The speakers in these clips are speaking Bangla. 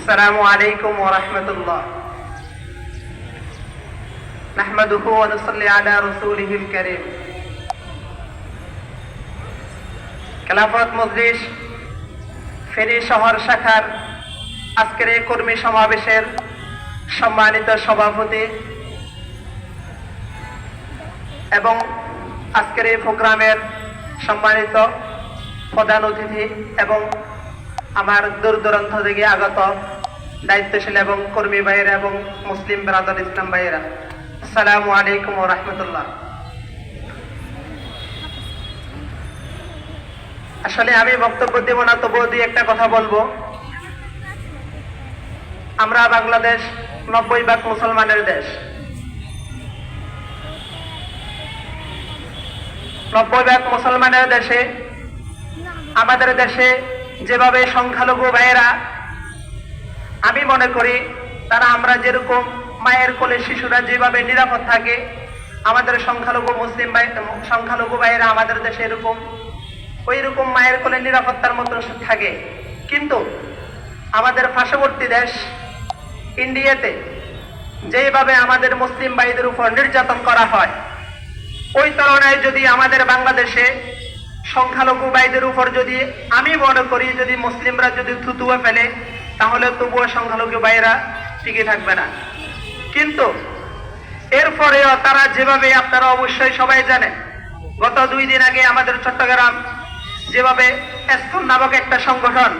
আসসালামু আলাইকুম ওয়া রাহমাতুল্লাহ। নাহমাদুহু ওয়া নুসাল্লি আলা রাসূলিহিল কারীম। খেলাফত মজলিস ফেনী শহর শাখার আজকের এই কর্মী সমাবেশের সম্মানিত সভাপতি এবং আজকের এই প্রোগ্রামের সম্মানিত প্রধান অতিথি এবং আমার দূর দূরান্ত থেকে আগত দায়িত্বশীল এবং কর্মী ভাইয়েরা এবং মুসলিম ব্রাদার ইসলাম ভাইয়েরা, আসসালামু আলাইকুম ওয়া রাহমাতুল্লাহ। আসলে আমি বক্তব্য দেব না, তবুও দুই একটা কথা বলবো। আমরা বাংলাদেশ 90% মুসলমানের দেশ। 90% মুসলমানের দেশে আমাদের দেশে যেভাবে সংখ্যালঘু ভাইয়েরা, আমি মনে করি তারা আমরা যেরকম মায়ের কোলে শিশুরা যেভাবে নিরাপদ থাকে, আমাদের সংখ্যালঘু ভাইয়েরা আমাদের দেশে এরকম ওই রকম মায়ের কোলে নিরাপত্তার মতো থাকে। কিন্তু আমাদের পার্শ্ববর্তী দেশ ইন্ডিয়াতে যেভাবে আমাদের মুসলিম ভাইদের উপর নির্যাতন করা হয়, ওই তুলনায় যদি আমাদের বাংলাদেশে সংখ্যালঘু ভাইদের উপর যদি আমি মনে করি যদি মুসলিমরা যদি থুতুয়া ফেলে, তাহলে তবুও সংখ্যালঘু ভাইরা টিকে থাকবে না। কিন্তু এরপরেও তারা যেভাবে, আপনারা অবশ্যই সবাই জানেন, গত 2 দিন আগে আমাদের চট্টগ্রাম যেভাবে এসকন নামক একটা সংগঠন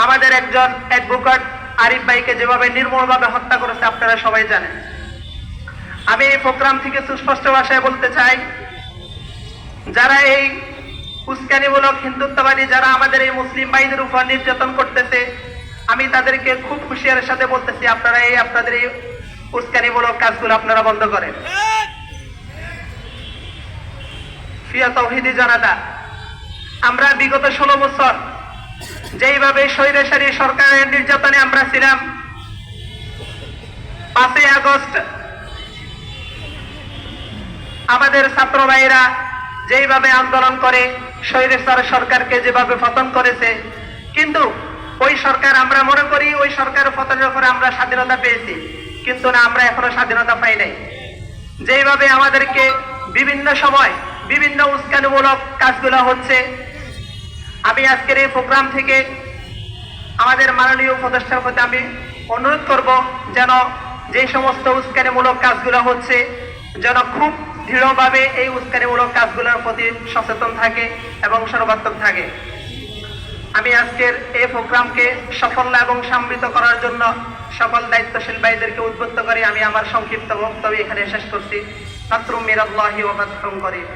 আমাদের একজন অ্যাডভোকেট আরিফ ভাইকে যেভাবে নির্মমভাবে হত্যা করেছে, আপনারা সবাই জানেন। আমি এই প্রোগ্রাম থেকে সুস্পষ্ট ভাষায় বলতে চাই, যারা এই উস্কানিমূলক হিন্দুত্ববাদী যারা আমাদের এই মুসলিম ভাইদের উপর নির্যাতন করতেছে, আমি তাদেরকে খুব হুঁশিয়ারের সাথে বলতেছি, আপনারা আপনাদের এই উস্কানিমূলক কাজগুলো আপনারা বন্ধ করেন। প্রিয় তাওহীদি জনতা, আমরা বিগত 16 বছর যেইভাবে স্বৈরাচারী সরকারের নির্যাতনে আমরা ছিলাম, 5ই আগস্ট আমাদের ছাত্র ভাইরা যেইভাবে আন্দোলন করে স্বৈরাচার সরকারকে যেভাবে পতন করেছে, কিন্তু ওই সরকার, আমরা মনে করি ওই সরকার পতনের পরে আমরা স্বাধীনতা পেয়েছি, কিন্তু না, আমরা এখনো স্বাধীনতা পাই নাই। যেইভাবে আমাদেরকে বিভিন্ন সময় বিভিন্ন উস্কানিমূলক কাজগুলো হচ্ছে, আমি আজকের এই প্রোগ্রাম থেকে আমাদের মাননীয় উপদেষ্টার প্রতি আমি অনুরোধ করব, যেন যে সমস্ত উস্কানিমূলক কাজগুলো হচ্ছে যেন খুব দৃঢ়ভাবে এই উস্কানিমূলক কাজগুলোর প্রতি সচেতন থাকে এবং সর্বাত্মক থাকে। আমি আজকের এই প্রোগ্রামকে সফল এবং সমৃদ্ধ করার জন্য সকল দায়িত্বশীল ভাইদেরকে উদ্বুদ্ধ করে আমি আমার সংক্ষিপ্ত বক্তব্য এখানে শেষ করছি। নাসরুম মিনাল্লাহি ওয়া ফাতহুন করিম।